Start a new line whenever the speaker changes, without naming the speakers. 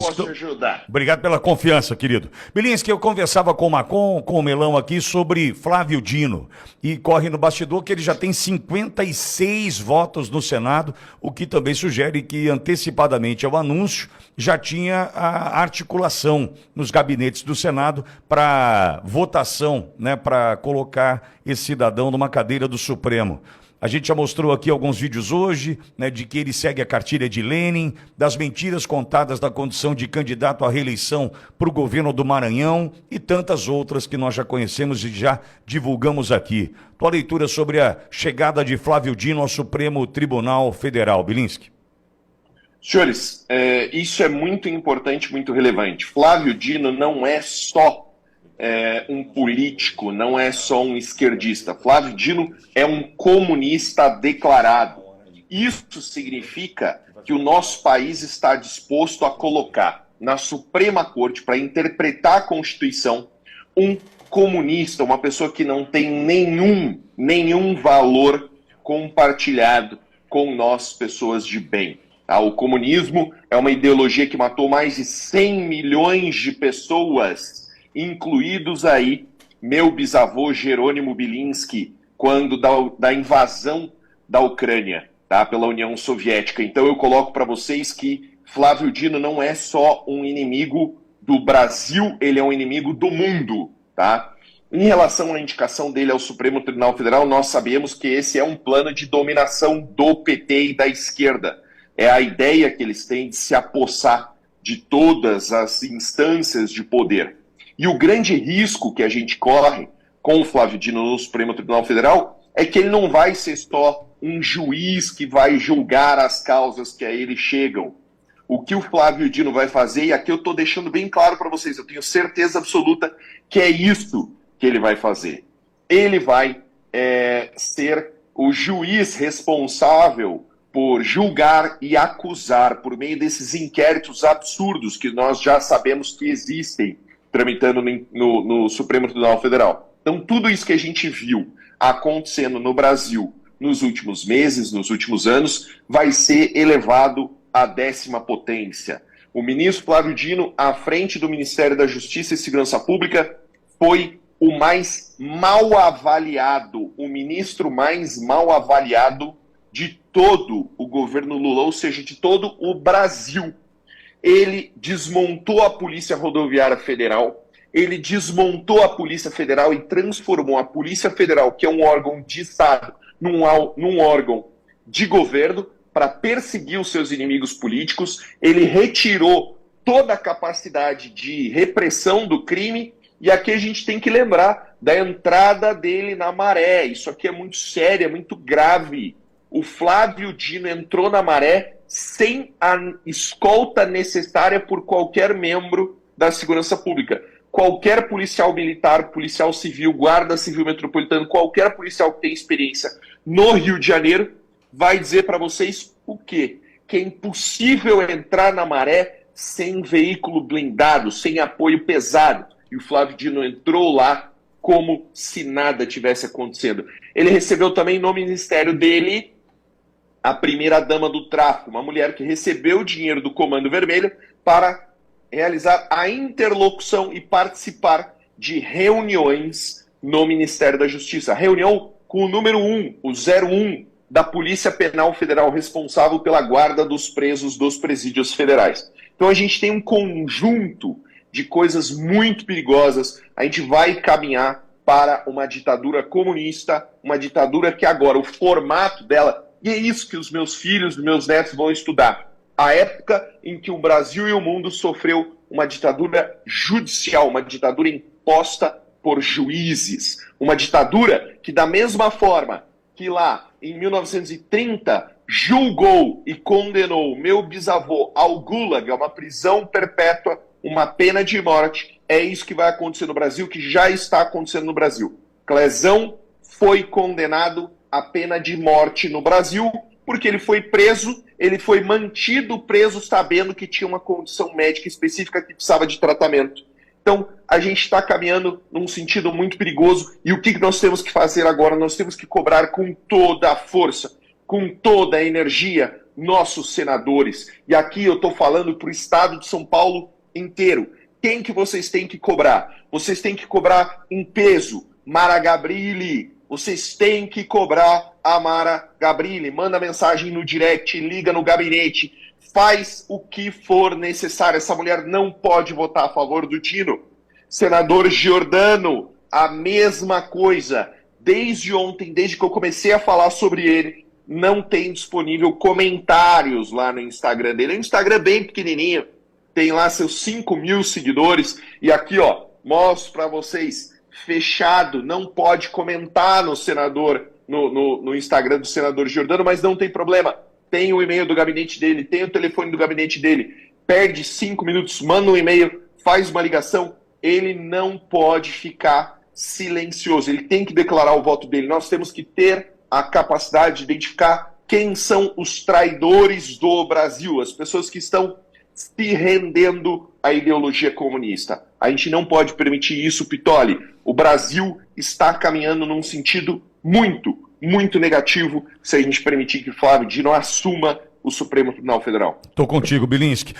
posso te ajudar?
Obrigado pela confiança, querido. Bilinski, eu conversava com o Macon, com o Melão aqui, sobre Flávio Dino. E corre no bastidor que ele já tem 56 votos no Senado, o que também sugere que, antecipadamente ao anúncio, já tinha a articulação nos gabinetes do Senado para votação, né, para colocar esse cidadão numa cadeira do Supremo. A gente já mostrou aqui alguns vídeos hoje, né, de que ele segue a cartilha de Lenin, das mentiras contadas da condição de candidato à reeleição para o governo do Maranhão e tantas outras que nós já conhecemos e já divulgamos aqui. Tua leitura sobre a chegada de Flávio Dino ao Supremo Tribunal Federal, Bilinski.
Senhores, isso é muito importante, muito relevante. Flávio Dino não é só um político, não é só um esquerdista. Flávio Dino é um comunista declarado. Isso significa que o nosso país está disposto a colocar na Suprema Corte, para interpretar a Constituição, um comunista, uma pessoa que não tem nenhum valor compartilhado com nós, pessoas de bem. Tá? O comunismo é uma ideologia que matou mais de 100 milhões de pessoas, incluídos aí meu bisavô Jerônimo Bilinski, quando da invasão da Ucrânia, tá, pela União Soviética. Então eu coloco para vocês que Flávio Dino não é só um inimigo do Brasil, ele é um inimigo do mundo. Tá? Em relação à indicação dele ao Supremo Tribunal Federal, nós sabemos que esse é um plano de dominação do PT e da esquerda. É a ideia que eles têm de se apossar de todas as instâncias de poder. E o grande risco que a gente corre com o Flávio Dino no Supremo Tribunal Federal é que ele não vai ser só um juiz que vai julgar as causas que a ele chegam. O que o Flávio Dino vai fazer, e aqui eu estou deixando bem claro para vocês, eu tenho certeza absoluta que é isso que ele vai fazer. Ele vai ser o juiz responsável por julgar e acusar por meio desses inquéritos absurdos que nós já sabemos que existem, tramitando no Supremo Tribunal Federal. Então, tudo isso que a gente viu acontecendo no Brasil nos últimos meses, nos últimos anos, vai ser elevado à 10ª potência. O ministro Flávio Dino, à frente do Ministério da Justiça e Segurança Pública, foi o mais mal avaliado, o ministro mais mal avaliado de todo o governo Lula, ou seja, de todo o Brasil. Ele desmontou a Polícia Rodoviária Federal, ele desmontou a Polícia Federal e transformou a Polícia Federal, que é um órgão de Estado, num órgão de governo para perseguir os seus inimigos políticos. Ele retirou toda a capacidade de repressão do crime e aqui a gente tem que lembrar da entrada dele na Maré. Isso aqui é muito sério, é muito grave. O Flávio Dino entrou na Maré sem a escolta necessária por qualquer membro da segurança pública. Qualquer policial militar, policial civil, guarda civil metropolitano, qualquer policial que tenha experiência no Rio de Janeiro vai dizer para vocês o quê? Que é impossível entrar na Maré sem veículo blindado, sem apoio pesado. E o Flávio Dino entrou lá como se nada tivesse acontecendo. Ele recebeu também no ministério dele a primeira-dama do tráfico, uma mulher que recebeu dinheiro do Comando Vermelho para realizar a interlocução e participar de reuniões no Ministério da Justiça. A reunião com o número 1, o 01 da Polícia Penal Federal, responsável pela guarda dos presos dos presídios federais. Então a gente tem um conjunto de coisas muito perigosas. A gente vai caminhar para uma ditadura comunista, uma ditadura que agora o formato dela, e é isso que os meus filhos, meus netos vão estudar. A época em que o Brasil e o mundo sofreu uma ditadura judicial, uma ditadura imposta por juízes. Uma ditadura que, da mesma forma que lá em 1930 julgou e condenou meu bisavô ao Gulag, a uma prisão perpétua, uma pena de morte, é isso que vai acontecer no Brasil, que já está acontecendo no Brasil. Clezão foi condenado à pena de morte no Brasil, porque ele foi preso, ele foi mantido preso sabendo que tinha uma condição médica específica que precisava de tratamento. Então, a gente está caminhando num sentido muito perigoso, e o que nós temos que fazer agora? Nós temos que cobrar com toda a força, com toda a energia, nossos senadores. E aqui eu estou falando para o estado de São Paulo inteiro. Quem que vocês têm que cobrar? Vocês têm que cobrar em peso. Mara Gabrilli. Vocês têm que cobrar a Mara Gabrilli. Manda mensagem no direct, liga no gabinete. Faz o que for necessário. Essa mulher não pode votar a favor do Dino. Senador Giordano, a mesma coisa. Desde ontem, desde que eu comecei a falar sobre ele, não tem disponível comentários lá no Instagram dele. É um Instagram bem pequenininho, tem lá seus 5.000 seguidores. E aqui, ó, mostro para vocês, fechado, não pode comentar no senador, no Instagram do senador Giordano, mas não tem problema. Tem o e-mail do gabinete dele, tem o telefone do gabinete dele. Perde 5 minutos, manda um e-mail, faz uma ligação. Ele não pode ficar silencioso, ele tem que declarar o voto dele. Nós temos que ter a capacidade de identificar quem são os traidores do Brasil, as pessoas que estão se rendendo à ideologia comunista. A gente não pode permitir isso, Pitoli. O Brasil está caminhando num sentido muito, muito negativo se a gente permitir que Flávio Dino assuma o Supremo Tribunal Federal.
Tô contigo, Bilinski.